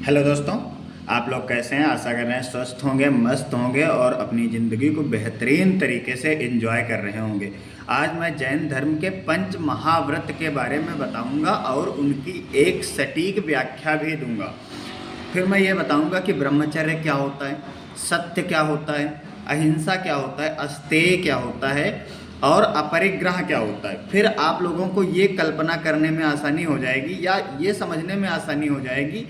Hello दोस्तों, आप लोग कैसे हैं। आशा कर रहे हैं स्वस्थ होंगे, मस्त होंगे और अपनी ज़िंदगी को बेहतरीन तरीके से एंजॉय कर रहे होंगे। आज मैं जैन धर्म के पंच महाव्रत के बारे में बताऊंगा और उनकी एक सटीक व्याख्या भी दूंगा। फिर मैं ये बताऊंगा कि ब्रह्मचर्य क्या होता है, सत्य क्या होता है, अहिंसा क्या होता है, अस्तेय क्या होता है और अपरिग्रह क्या होता है। फिर आप लोगों को ये कल्पना करने में आसानी हो जाएगी या ये समझने में आसानी हो जाएगी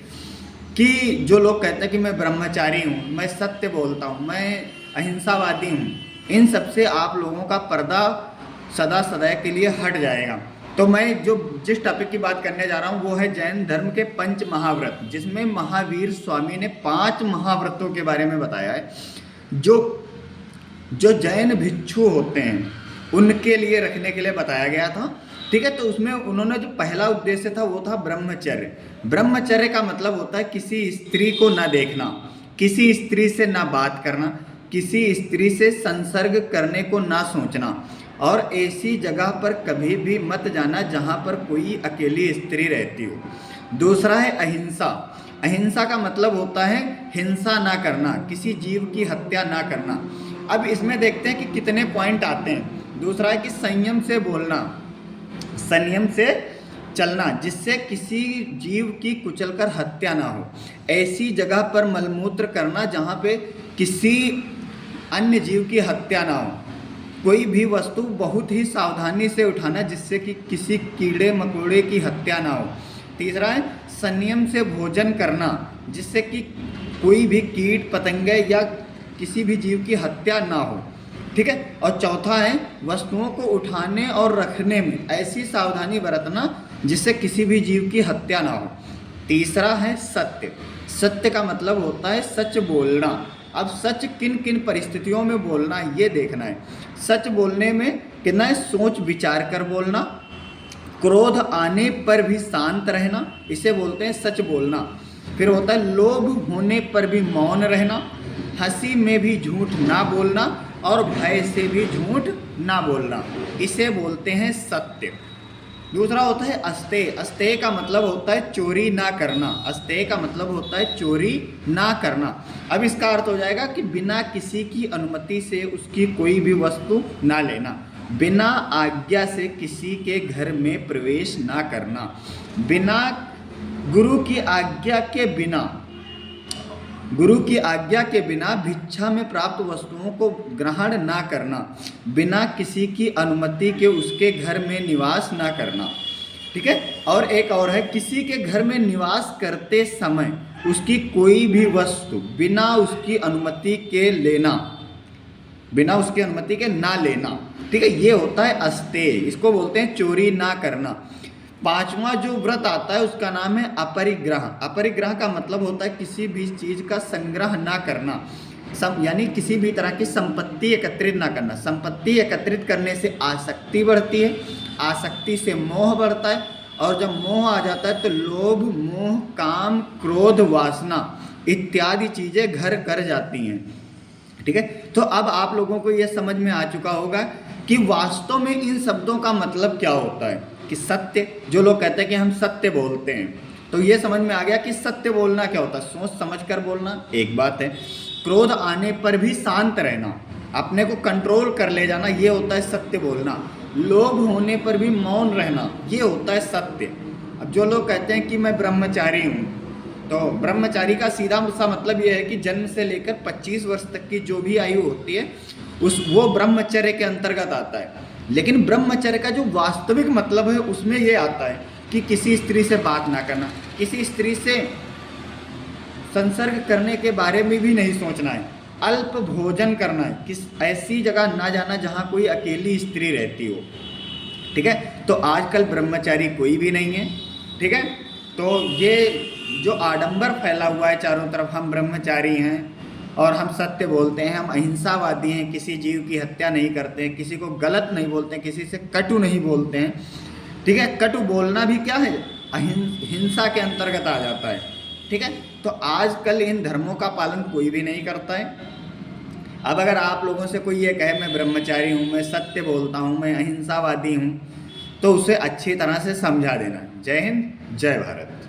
कि जो लोग कहते हैं कि मैं ब्रह्मचारी हूँ, मैं सत्य बोलता हूँ, मैं अहिंसावादी हूँ, इन सब से आप लोगों का पर्दा सदा सदैव के लिए हट जाएगा। तो मैं जिस टॉपिक की बात करने जा रहा हूँ वो है जैन धर्म के पंच महाव्रत, जिसमें महावीर स्वामी ने 5 महाव्रतों के बारे में बताया है जो जो जैन भिक्षु होते हैं उनके लिए रखने के लिए बताया गया था। ठीक है, तो उसमें उन्होंने जो पहला उद्देश्य था वो था ब्रह्मचर्य। ब्रह्मचर्य का मतलब होता है किसी स्त्री को ना देखना, किसी स्त्री से ना बात करना, किसी स्त्री से संसर्ग करने को ना सोचना और ऐसी जगह पर कभी भी मत जाना जहाँ पर कोई अकेली स्त्री रहती हो। दूसरा है अहिंसा। अहिंसा का मतलब होता है हिंसा ना करना, किसी जीव की हत्या ना करना। अब इसमें देखते हैं कि कितने पॉइंट आते हैं। दूसरा है कि संयम से बोलना, संयम से चलना जिससे किसी जीव की कुचलकर हत्या ना हो। ऐसी जगह पर मलमूत्र करना जहाँ पे किसी अन्य जीव की हत्या ना हो। कोई भी वस्तु बहुत ही सावधानी से उठाना जिससे कि किसी कीड़े मकोड़े की हत्या ना हो। तीसरा है संयम से भोजन करना जिससे कि कोई भी कीट पतंगे या किसी भी जीव की हत्या ना हो। ठीक है, और चौथा है वस्तुओं को उठाने और रखने में ऐसी सावधानी बरतना जिससे किसी भी जीव की हत्या ना हो। तीसरा है सत्य। सत्य का मतलब होता है सच बोलना। अब सच किन किन परिस्थितियों में बोलना ये देखना है। सच बोलने में कितना है, सोच विचार कर बोलना, क्रोध आने पर भी शांत रहना, इसे बोलते हैं सच बोलना। फिर होता है लोभ होने पर भी मौन रहना, हंसी में भी झूठ ना बोलना और भय से भी झूठ ना बोलना, इसे बोलते हैं सत्य। दूसरा होता है अस्तेय। अस्तेय का मतलब होता है चोरी ना करना। अस्तेय का मतलब होता है चोरी ना करना। अब इसका अर्थ हो जाएगा कि बिना किसी की अनुमति से उसकी कोई भी वस्तु ना लेना, बिना आज्ञा से किसी के घर में प्रवेश ना करना, बिना गुरु की आज्ञा के बिना भिक्षा में प्राप्त वस्तुओं को ग्रहण ना करना, बिना किसी की अनुमति के उसके घर में निवास ना करना। ठीक है, और एक और है किसी के घर में निवास करते समय उसकी कोई भी वस्तु बिना उसकी अनुमति के लेना, बिना उसकी अनुमति के ना लेना। ठीक है, ये होता है अस्तेय, इसको बोलते हैं चोरी ना करना। 5वां जो व्रत आता है उसका नाम है अपरिग्रह। अपरिग्रह का मतलब होता है किसी भी चीज़ का संग्रह ना करना, यानी किसी भी तरह की संपत्ति एकत्रित ना करना। संपत्ति एकत्रित करने से आसक्ति बढ़ती है, आसक्ति से मोह बढ़ता है और जब मोह आ जाता है तो लोभ, मोह, काम, क्रोध, वासना इत्यादि चीज़ें घर कर जाती हैं। ठीक है, तो अब आप लोगों को यह समझ में आ चुका होगा कि वास्तव में इन शब्दों का मतलब क्या होता है। कि सत्य, जो लोग कहते हैं कि हम सत्य बोलते हैं, तो ये समझ में आ गया कि सत्य बोलना क्या होता है। सोच समझ कर बोलना एक बात है, क्रोध आने पर भी शांत रहना, अपने को कंट्रोल कर ले जाना, ये होता है सत्य बोलना। लोभ होने पर भी मौन रहना, ये होता है सत्य। अब जो लोग कहते हैं कि मैं ब्रह्मचारी हूँ, तो ब्रह्मचारी का सीधा सा मतलब ये है कि जन्म से लेकर 25 वर्ष तक की जो भी आयु होती है वो ब्रह्मचर्य के अंतर्गत आता है। लेकिन ब्रह्मचर्य का जो वास्तविक मतलब है उसमें ये आता है कि किसी स्त्री से बात ना करना, किसी स्त्री से संसर्ग करने के बारे में भी नहीं सोचना है, अल्प भोजन करना है, किस ऐसी जगह ना जाना जहाँ कोई अकेली स्त्री रहती हो। ठीक है, तो आजकल ब्रह्मचारी कोई भी नहीं है। ठीक है, तो ये जो आडंबर फैला हुआ है चारों तरफ, हम ब्रह्मचारी हैं और हम सत्य बोलते हैं, हम अहिंसावादी हैं, किसी जीव की हत्या नहीं करते हैं, किसी को गलत नहीं बोलते हैं, किसी से कटु नहीं बोलते हैं। ठीक है, कटु बोलना भी क्या है, हिंसा के अंतर्गत आ जाता है। ठीक है, तो आजकल इन धर्मों का पालन कोई भी नहीं करता है। अब अगर आप लोगों से कोई ये कहे मैं ब्रह्मचारी हूँ, मैं सत्य बोलता हूँ, मैं अहिंसावादी हूँ, तो उसे अच्छी तरह से समझा देना। जय हिंद, जय भारत।